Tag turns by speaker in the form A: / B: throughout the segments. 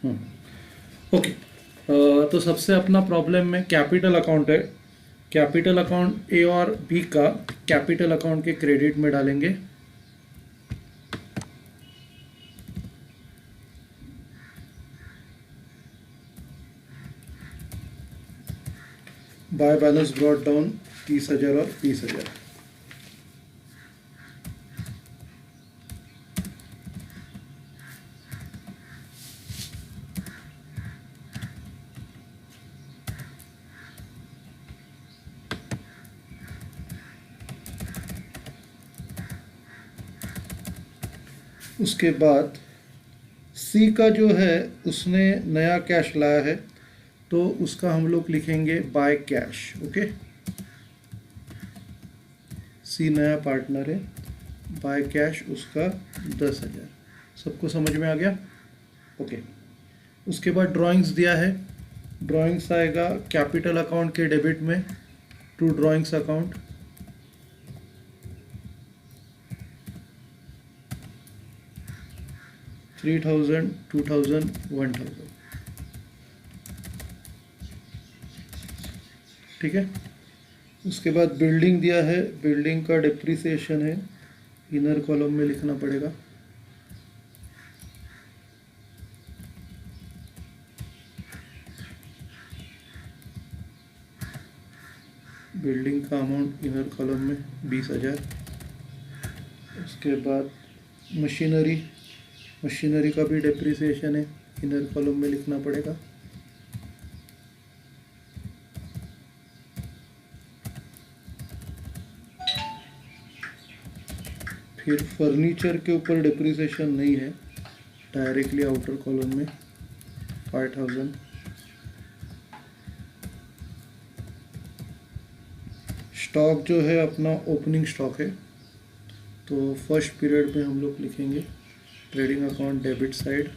A: Okay. तो सबसे अपना प्रॉब्लम में कैपिटल अकाउंट है। कैपिटल अकाउंट ए और बी का कैपिटल अकाउंट के क्रेडिट में डालेंगे। बाय बैलेंस ब्रॉट डाउन 30,000 और 20,000। उसके बाद सी का जो है उसने नया कैश लाया है, तो उसका हम लोग लिखेंगे बाय कैश। ओके, सी नया पार्टनर है, बाय कैश उसका 10,000। सबको समझ में आ गया? ओके। उसके बाद ड्राइंग्स दिया है। ड्राइंग्स आएगा कैपिटल अकाउंट के डेबिट में टू ड्राइंग्स अकाउंट। $3,000, $2,000, $1,000। ठीक है। उसके बाद बिल्डिंग दिया है, बिल्डिंग का डिप्रिसिएशन है, इनर कॉलम में लिखना पड़ेगा। बिल्डिंग का अमाउंट इनर कॉलम में 20,000। उसके बाद मशीनरी, मशीनरी का भी डिप्रिसिएशन है, इनर कॉलम में लिखना पड़ेगा। फिर फर्नीचर के ऊपर डिप्रिसिएशन नहीं है, डायरेक्टली आउटर कॉलम में 5,000। स्टॉक जो है अपना ओपनिंग स्टॉक है, तो फर्स्ट पीरियड में हम लोग लिखेंगे trading account debit side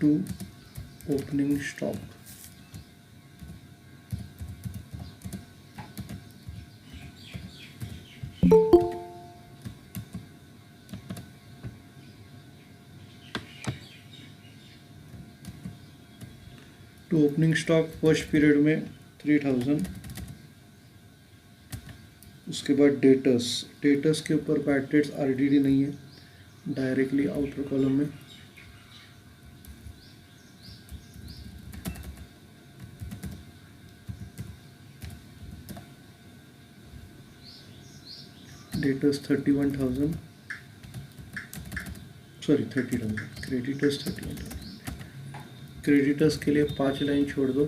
A: to opening stock. To opening stock first period में 3,000। उसके बाद डेटर्स, डेटर्स के ऊपर बैड डेट्स आरडीडी नहीं है, डायरेक्टली आउटर कॉलम में। Debtors 31,000, sorry 30,000। क्रेडिटर्स 31,000। क्रेडिटर्स के लिए 5 लाइन छोड़ दो।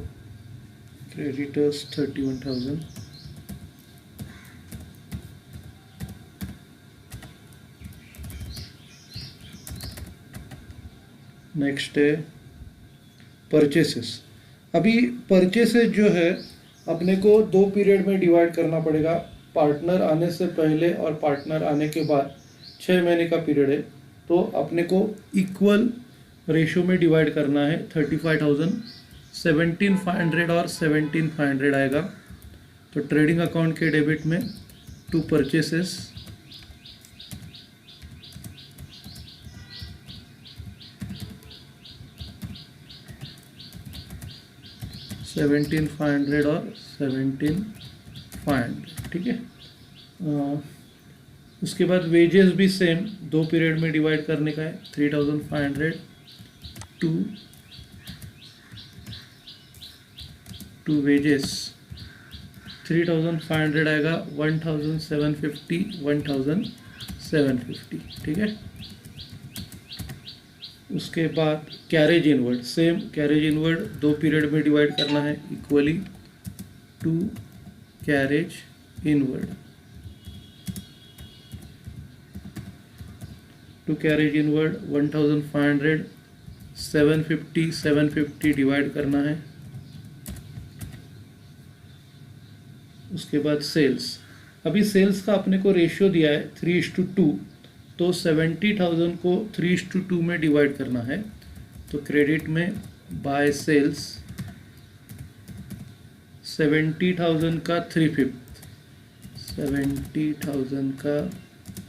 A: क्रेडिटर्स 31,000। नेक्स्ट है परचेसेस। अभी परचेसेस जो है अपने को 2 पीरियड में डिवाइड करना पड़ेगा, पार्टनर आने से पहले और पार्टनर आने के बाद 6 महीने का पीरियड है, तो अपने को इक्वल रेशो में डिवाइड करना है। 35,000, 17,500 और 17,500 आएगा। तो ट्रेडिंग अकाउंट के डेबिट में टू परचेसेस 17,500 और 17,500। ठीक है। उसके बाद वेजेस भी सेम 2 पीरियड में डिवाइड करने का है। 3,500 टू वेजेस 3,500 आएगा, 1,750, 1,750। ठीक है। उसके बाद carriage inward, same carriage inward 2 period में डिवाइड करना है equally to carriage inward. To carriage inward 1,500, 750, 750 divide करना है। उसके बाद सेल्स, अभी सेल्स का अपने को रेशियो दिया है 3:2, तो 70,000 को 3:2 में डिवाइड करना है। तो क्रेडिट में बाय सेल्स 70,000 का 3/5, 70,000 का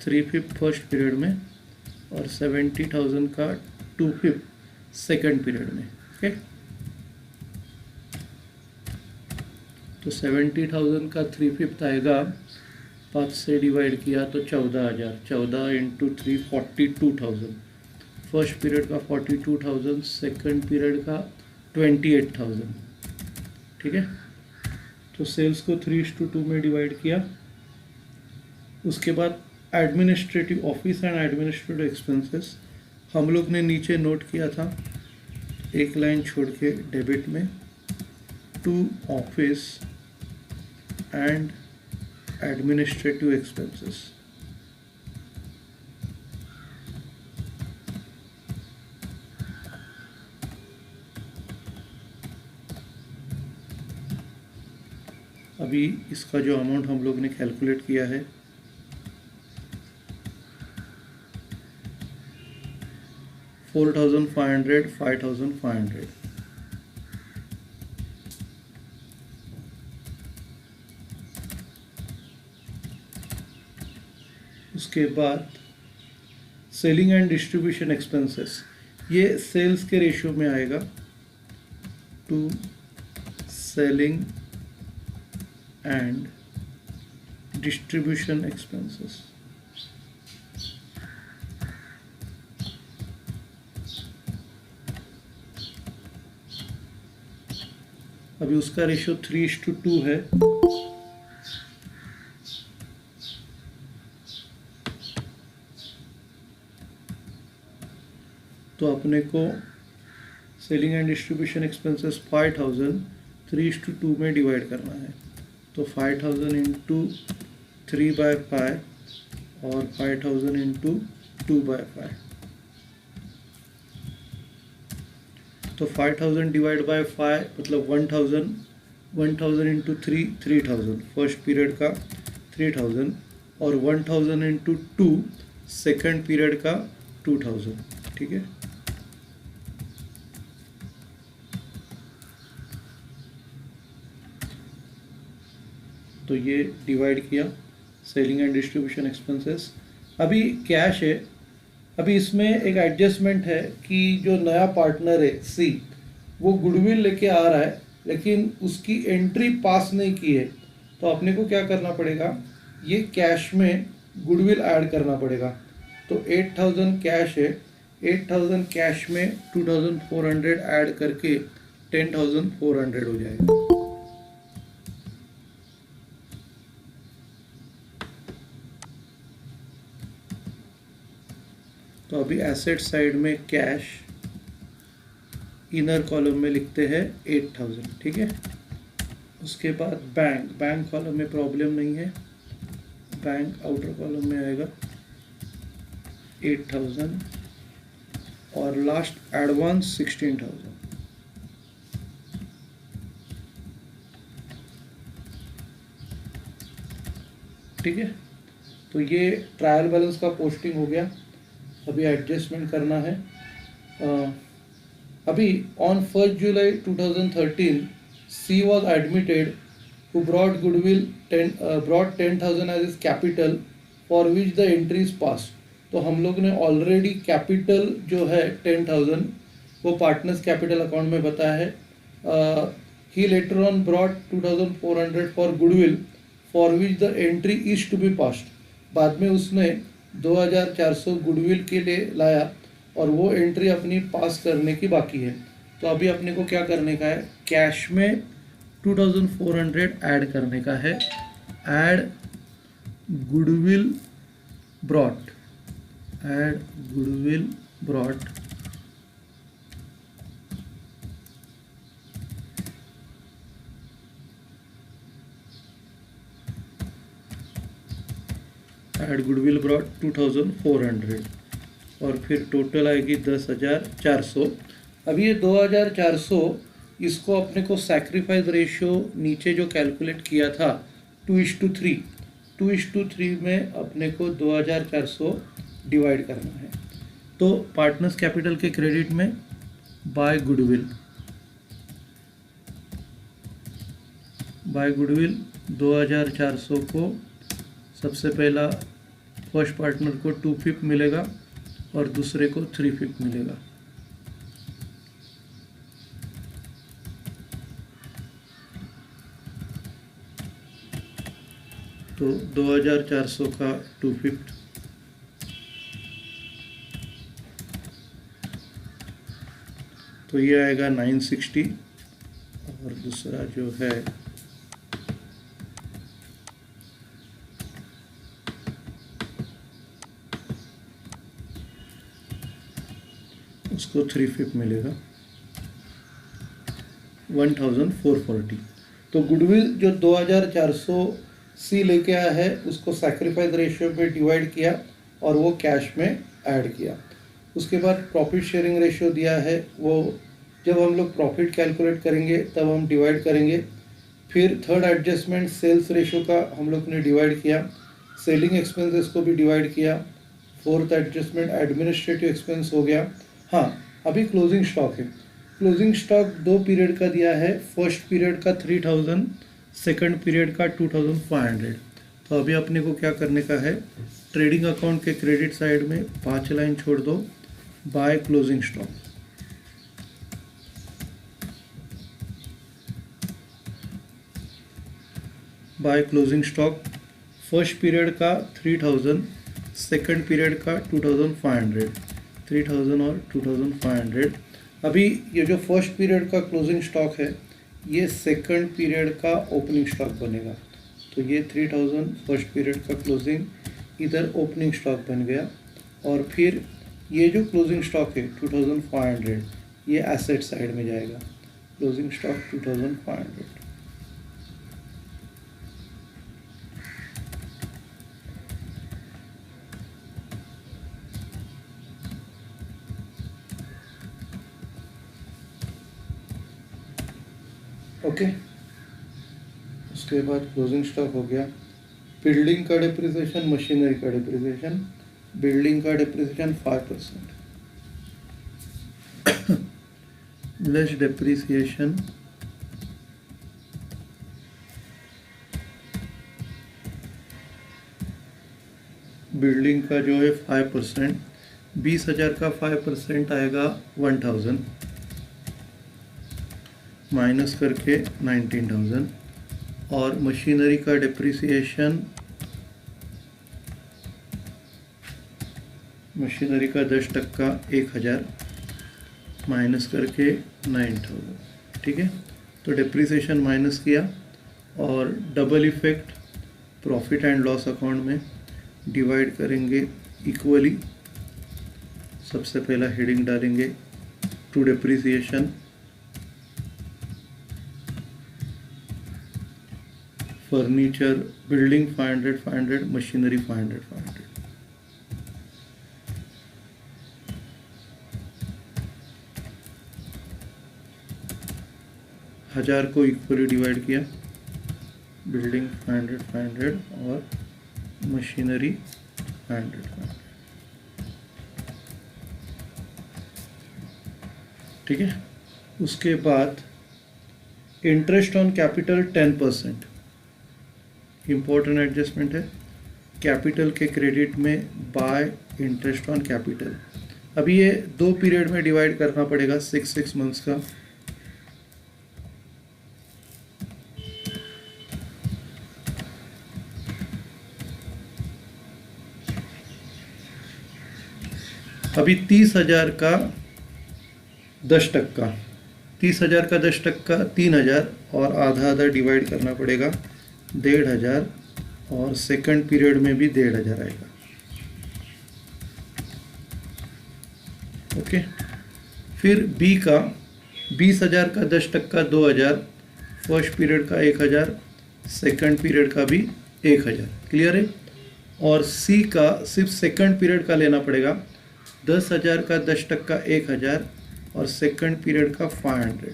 A: 3/5 फर्स्ट पीरियड में, और 70,000 का 2/5 सेकंड पीरियड में। ओके, तो 70,000 का 3/5 आएगा, 5 से डिवाइड किया तो 14,000, 14 इंटू 3 42,000। फर्स्ट पीरियड का 42,000, सेकंड पीरियड का 28,000। ठीक है, तो सेल्स को 3:2 में डिवाइड किया। उसके बाद administrative office and administrative expenses हम लोग ने नीचे नोट किया था, एक लाइन छोड़ के डेबिट में, to office and administrative expenses. अभी इसका जो अमाउंट हम लोग ने कैलकुलेट किया है 4,500, 5,500। उसके बाद सेलिंग एंड डिस्ट्रीब्यूशन एक्सपेंसेस, ये सेल्स के रेशियो में आएगा, to selling and distribution expenses. अभी उसका रेशियो 3:2 है। तो अपने को सेलिंग एंड डिस्ट्रीब्यूशन एक्सपेंसेस 5,000 3:2 में डिवाइड करना है। तो 5,000 इंटू 3/5 और 5,000 इंटू 2/5। तो 5,000 डिवाइड बाय 5 मतलब 1,000, 1,000 इंटू 3 3,000 फर्स्ट पीरियड का 3,000, और 1,000 इंटू 2 सेकेंड पीरियड का 2,000। ठीक है, तो ये डिवाइड किया सेलिंग एंड डिस्ट्रीब्यूशन एक्सपेंसेस। अभी कैश है, अभी इसमें एक एडजस्टमेंट है कि जो नया पार्टनर है सी, वो गुडविल लेके आ रहा है लेकिन उसकी एंट्री पास नहीं की है, तो अपने को क्या करना पड़ेगा, ये कैश में गुडविल ऐड करना पड़ेगा। तो 8,000 कैश है, 8,000 कैश में 2,400 ऐड करके 10,400 हो जाएगा। तो अभी एसेट साइड में कैश, इनर कॉलम में लिखते हैं 8,000। ठीक है, उसके बाद बैंक, बैंक कॉलम में प्रॉब्लम नहीं है, बैंक आउटर कॉलम में आएगा 8,000, और लास्ट एडवांस 16,000। ठीक है, तो ये ट्रायल बैलेंस का पोस्टिंग हो गया। अभी एडजस्टमेंट करना है। अभी on 1 July 2013 she was admitted who brought goodwill 10,000 as his capital for which the entry is passed। तो हम लोग ने ऑलरेडी कैपिटल जो है 10,000 वो पार्टनर्स कैपिटल अकाउंट में बताया है। He later on brought 2,400 for goodwill for which the entry is to be passed. बाद में उसने 2,400 गुडविल के लिए लाया और वो एंट्री अपनी पास करने की बाकी है। तो अभी अपने को क्या करने का है, कैश में 2,400 ऐड करने का है। Add goodwill brought, add goodwill brought add goodwill brought 2,400 और फिर टोटल आएगी 10,400। अभी ये 2,400 इसको अपने को सैक्रिफाइस रेशियो नीचे जो कैलकुलेट किया था 2:3 में अपने को 2,400 डिवाइड करना है। तो पार्टनर्स कैपिटल के क्रेडिट में बाय गुडविल 2,400 को सबसे पहला फर्स्ट पार्टनर को 2/5 मिलेगा और दूसरे को 3/5 मिलेगा। तो 2400 का 2/5, तो ये आएगा 960। और दूसरा जो है उसको 3/5 मिलेगा 1440। तो गुडविल जो 2400 सी लेके आया है उसको सैक्रिफाइस रेशियो पे डिवाइड किया और वो कैश में ऐड किया। उसके बाद प्रॉफिट शेयरिंग रेशियो दिया है, वो जब हम लोग प्रॉफिट कैलकुलेट करेंगे तब हम डिवाइड करेंगे। फिर थर्ड एडजस्टमेंट सेल्स रेशियो का हम लोग ने डिवाइड किया, सेलिंग एक्सपेंसेस को भी डिवाइड किया। फोर्थ एडजस्टमेंट एडमिनिस्ट्रेटिव एक्सपेंस हो गया। हाँ, अभी क्लोजिंग स्टॉक है। क्लोजिंग स्टॉक 2 पीरियड का दिया है, फर्स्ट पीरियड का 3000, सेकंड पीरियड का 2500। तो अभी अपने को क्या करने का है, ट्रेडिंग अकाउंट के क्रेडिट साइड में 5 लाइन छोड़ दो, by closing stock. By closing stock first period का 3000, सेकंड पीरियड का 2500, 3000 और 2500। अभी ये जो फर्स्ट पीरियड का क्लोजिंग स्टॉक है ये सेकंड पीरियड का ओपनिंग स्टॉक बनेगा। तो ये 3000 फर्स्ट पीरियड का क्लोजिंग इधर ओपनिंग स्टॉक बन गया। और फिर ये जो क्लोजिंग स्टॉक है 2500 ये एसेट साइड में जाएगा, क्लोजिंग स्टॉक 2500। ओके, उसके बाद क्लोजिंग स्टॉक हो गया। बिल्डिंग का डिप्रिसिएशन, मशीनरी का डिप्रिसिएशन। बिल्डिंग का डिप्रिसिएशन 5%, लेस डिप्रिसिएशन बिल्डिंग का जो है 5%, 20,000 का 5% आएगा 1000, माइनस करके 19,000। और मशीनरी का डिप्रिसिएशन, मशीनरी का 10% 1000, माइनस करके 9,000। ठीक है, तो डिप्रिसिएशन माइनस किया और double effect profit and loss account में डिवाइड करेंगे इक्वली। सबसे पहला हेडिंग डालेंगे to depreciation, furniture building 500 500, machinery 500 500। हजार को इक्वली डिवाइड किया, बिल्डिंग 500 500 और मशीनरी 500 500। ठीक है, उसके बाद interest on capital 10%, important adjustment है। कैपिटल के क्रेडिट में बाय इंटरेस्ट ऑन कैपिटल। अभी ये 2 पीरियड में डिवाइड करना पड़ेगा, 6 मंथ्स का। अभी 30,000 का 10%, 30,000 का 10% 3,000 और आधा आधा डिवाइड करना पड़ेगा, 1,500। और सेकंड पीरियड में भी 1,500 आएगा। ओके, फिर बी का 20,000 का 10% 2,000, फर्स्ट पीरियड का 1,000, सेकंड पीरियड का भी 1,000। क्लियर है। और सी का सिर्फ सेकंड पीरियड का लेना पड़ेगा, 10,000 का 10% 1,000 और सेकंड पीरियड का 500,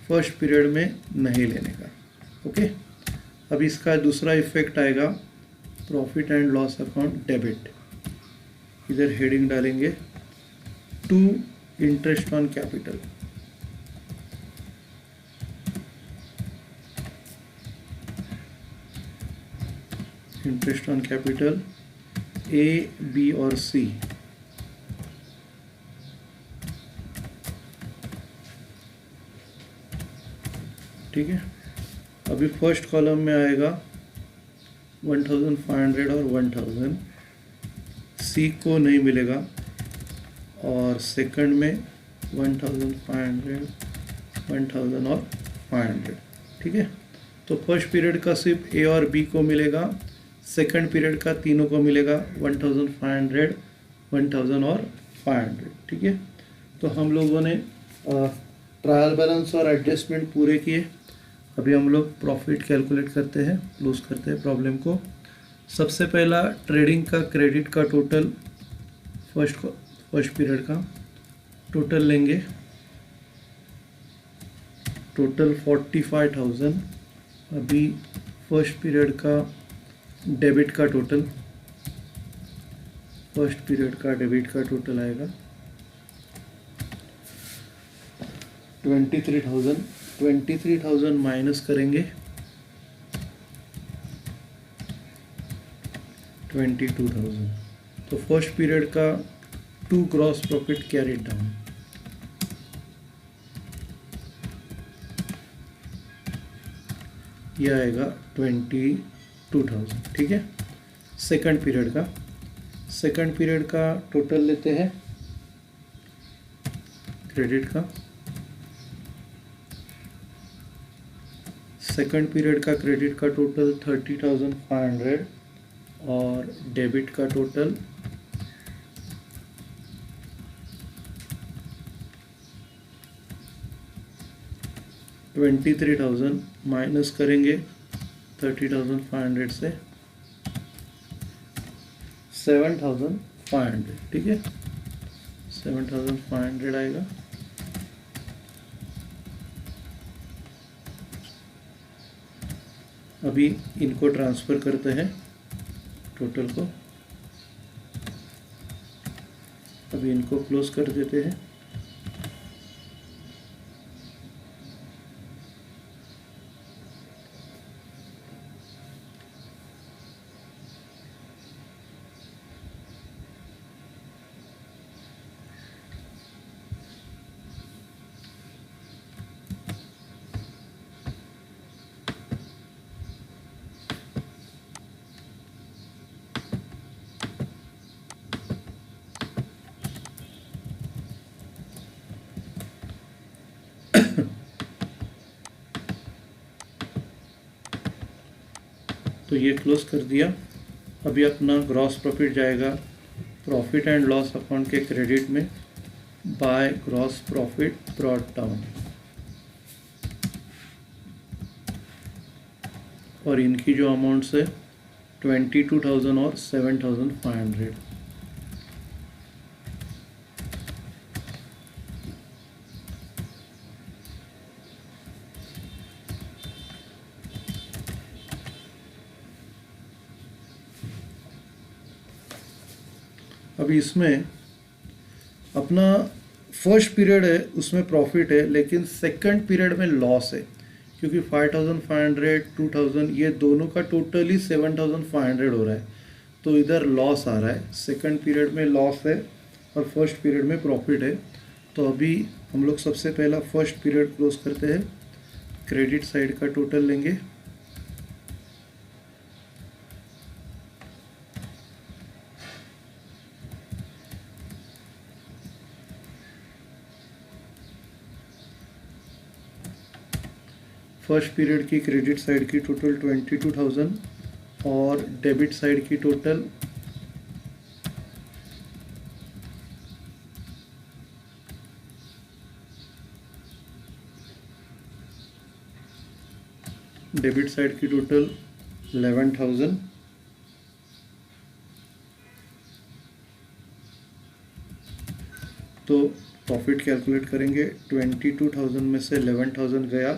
A: फर्स्ट पीरियड में नहीं लेने का। ओके, अब इसका दूसरा इफेक्ट आएगा profit and loss account debit. इधर हेडिंग डालेंगे to interest on capital. Interest on capital A, B और सी। ठीक है, अभी फर्स्ट कॉलम में आएगा 1500 और 1000 सी को नहीं मिलेगा, और सेकंड में 1500, 1000 और 500, ठीक है। तो फर्स्ट पीरियड का सिर्फ ए और बी को मिलेगा, सेकंड पीरियड का तीनों को मिलेगा 1500, 1000 और 500, ठीक है। तो हम लोगों ने ट्रायल बैलेंस और एडजस्टमेंट पूरे किए। अभी हम लोग प्रॉफिट कैलकुलेट करते हैं, क्लोज करते हैं प्रॉब्लम को। सबसे पहला ट्रेडिंग का क्रेडिट का टोटल, फर्स्ट पीरियड का टोटल लेंगे, टोटल 45,000। अभी फर्स्ट पीरियड का डेबिट का टोटल, फर्स्ट पीरियड का डेबिट का टोटल आएगा 23,000। 23,000 माइनस करेंगे 22,000। तो फर्स्ट पीरियड का 2 ग्रॉस प्रॉफिट कैरिड डाउन, यह आएगा 22,000, ठीक है। सेकंड पीरियड का टोटल लेते हैं क्रेडिट का। सेकंड पीरियड का क्रेडिट का टोटल 30,500 और डेबिट का टोटल 23,000 माइनस करेंगे 30,500 से 7,500, ठीक है। 7,500 आएगा। अभी इनको ट्रांसफ़र करते हैं टोटल को, अभी इनको क्लोज कर देते हैं। तो ये क्लोज कर दिया। अभी अपना ग्रॉस प्रॉफिट जाएगा प्रॉफिट एंड लॉस अकाउंट के क्रेडिट में by gross profit brought down, और इनकी जो अमाउंट्स है 22,000 और 7,500। अभी इसमें अपना फर्स्ट पीरियड है उसमें प्रॉफिट है, लेकिन सेकंड पीरियड में लॉस है, क्योंकि 5,500, 2,000 ये दोनों का टोटल ही 7,500 हो रहा है, तो इधर लॉस आ रहा है। सेकंड पीरियड में लॉस है और फर्स्ट पीरियड में प्रॉफिट है। तो अभी हम लोग सबसे पहला फर्स्ट पीरियड क्लोज करते हैं। क्रेडिट साइड का टोटल लेंगे, फर्स्ट पीरियड की क्रेडिट साइड की टोटल 22,000 और डेबिट साइड की टोटल 11,000। तो प्रॉफिट कैलकुलेट करेंगे, 22,000 में से 11,000 गया,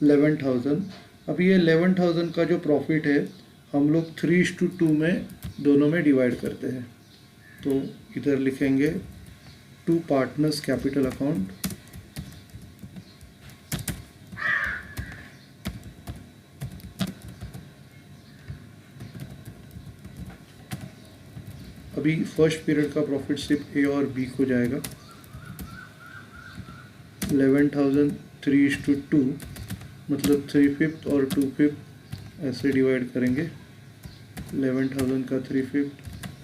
A: 11,000। अब ये 11,000 का जो प्रॉफिट है हम लोग 3:2 में दोनों में डिवाइड करते हैं। तो इधर लिखेंगे 2 पार्टनर्स कैपिटल अकाउंट, अभी फर्स्ट पीरियड का प्रॉफिट सिर्फ ए और बी को जाएगा। 11,000 3:2 मतलब 3/5 और 2/5 ऐसे डिवाइड करेंगे 11,000 का 3/5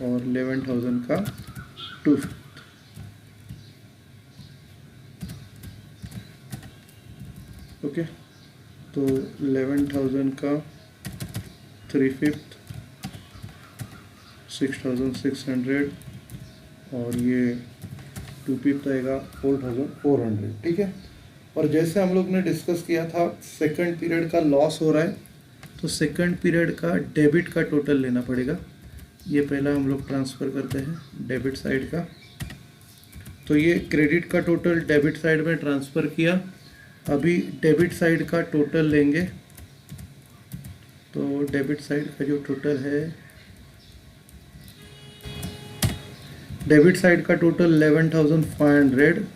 A: और 11,000 का 2/5। ओके, तो 11,000 का 3/5 6,600 और ये 2/5 आएगा 4,400। ठीक है, और जैसे हम लोग ने डिस्कस किया था सेकंड पीरियड का लॉस हो रहा है, तो सेकंड पीरियड का डेबिट का टोटल लेना पड़ेगा। ये पहला हम लोग ट्रांसफ़र करते हैं डेबिट साइड का, तो ये क्रेडिट का टोटल डेबिट साइड में ट्रांसफ़र किया। अभी डेबिट साइड का टोटल लेंगे, तो डेबिट साइड का जो टोटल है, डेबिट साइड का टोटल 11,500।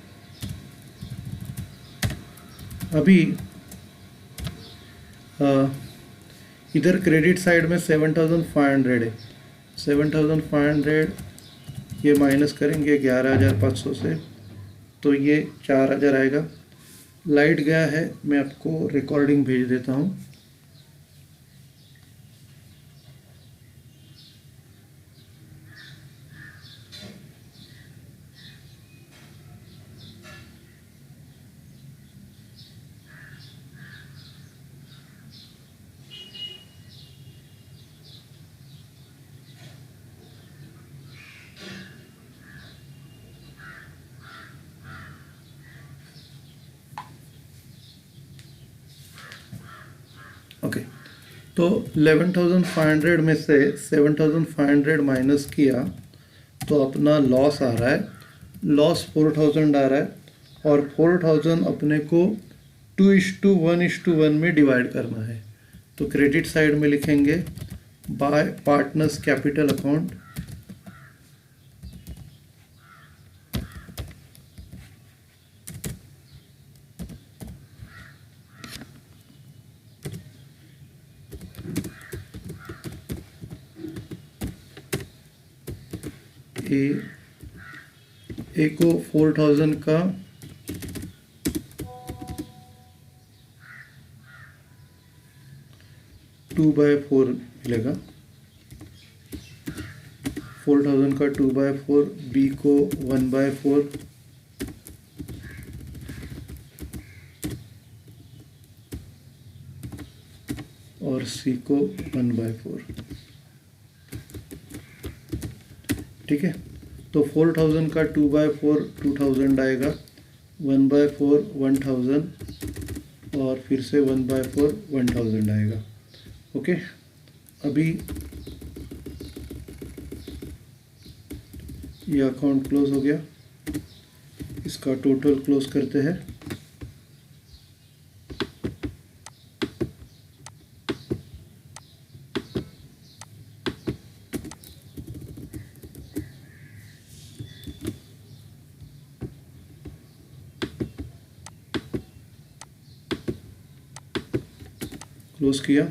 A: अभी इधर क्रेडिट साइड में 7,500 है। 7,500 ये माइनस करेंगे 11,500 से, तो ये 4,000 आएगा। लाइट गया है, मैं आपको रिकॉर्डिंग भेज देता हूँ। ओके, तो 11,500 में से 7,500 माइनस किया तो अपना लॉस आ रहा है, लॉस 4,000 आ रहा है, और 4,000 अपने को 2:1:1 में डिवाइड करना है। तो क्रेडिट साइड में लिखेंगे बाय पार्टनर्स कैपिटल अकाउंट, ए को 4,000 का 2/4 मिलेगा, 4,000 का 2/4, बी को 1/4, और सी को 1/4। ठीक है, तो 4,000 का 2/4 2,000 आएगा, 1/4 1,000 और फिर से 1/4 1,000 आएगा। ओके, अभी ये अकाउंट क्लोज हो गया, इसका टोटल क्लोज करते हैं। क्लोज किया।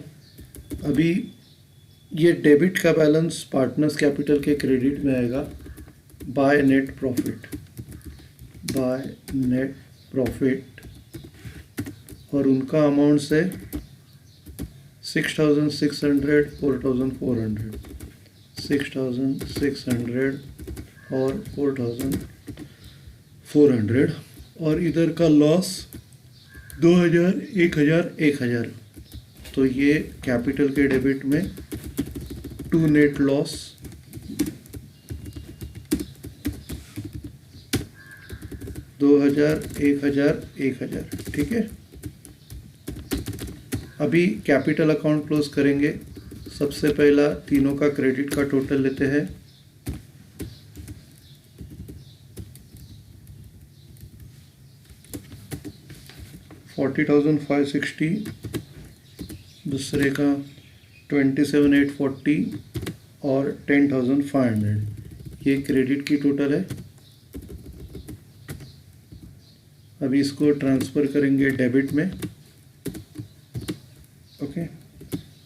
A: अभी ये डेबिट का बैलेंस पार्टनर्स कैपिटल के क्रेडिट में आएगा by net profit, by net profit, और उनका अमाउंट से 6,600 4,400, 6,600 और 4,400, और इधर का लॉस 2,000 1,000 1,000। तो ये कैपिटल के डेबिट में 2 नेट लॉस, दो 2,000 1,000 1,000। ठीक है, अभी कैपिटल अकाउंट क्लोज करेंगे। सबसे पहला तीनों का क्रेडिट का टोटल लेते हैं, $40,560, दूसरे का 27,840 और 10,500। ये क्रेडिट की टोटल है। अभी इसको ट्रांसफ़र करेंगे डेबिट में। ओके,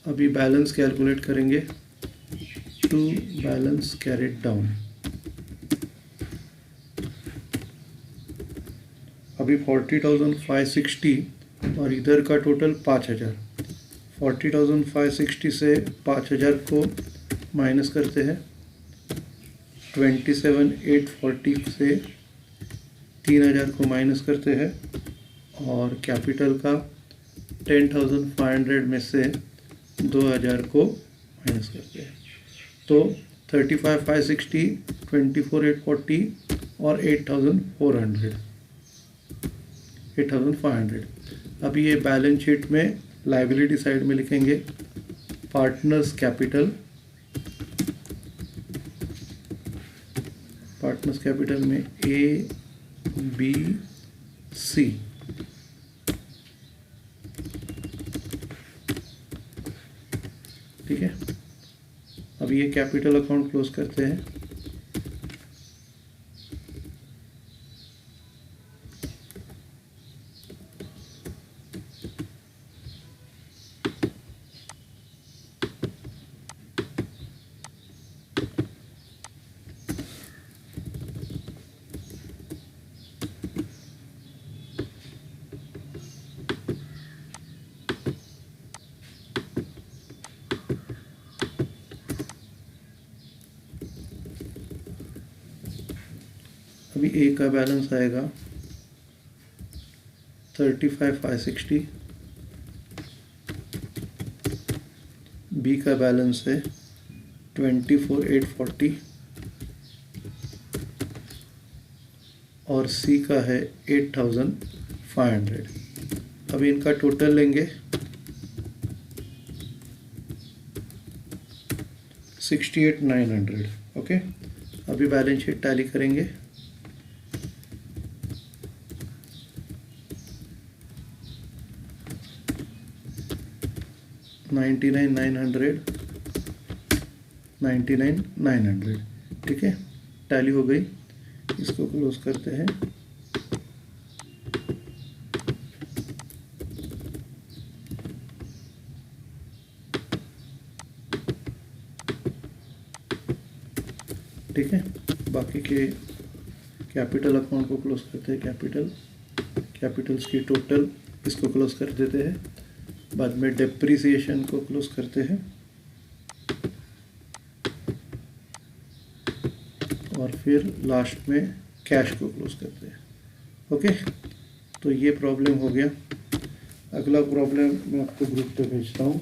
A: अभी बैलेंस कैलकुलेट करेंगे, टू बैलेंस कैरिड डाउन। अभी 40,560 और इधर का टोटल 5,000। 40,560 से 5,000 को माइनस करते हैं 27,840 से 3,000 को माइनस करते हैं और कैपिटल का 10,500 में से 2,000 को माइनस करते हैं। तो 35,560, 24,840 और 8,500। अब ये बैलेंस शीट में लायबिलिटी साइड में लिखेंगे पार्टनर्स कैपिटल में A, B, C। ठीक है, अब ये कैपिटल अकाउंट क्लोज करते हैं। अभी ए का बैलेंस आएगा 35,560, बी का बैलेंस है 24,840 और सी का है 8,500। अभी इनका टोटल लेंगे 68,900। ओके, अभी बैलेंस शीट टैली करेंगे। $99,900 ठीक है, टैली हो गई। इसको क्लोज करते हैं। ठीक है, बाकी के कैपिटल अकाउंट को क्लोज करते हैं। कैपिटल्स की टोटल इसको क्लोज कर देते हैं। बाद में डेप्रिसिएशन को क्लोज करते हैं और फिर लास्ट में कैश को क्लोज करते हैं। ओके, तो ये प्रॉब्लम हो गया। अगला प्रॉब्लम मैं आपको ग्रुप पे भेजता हूँ।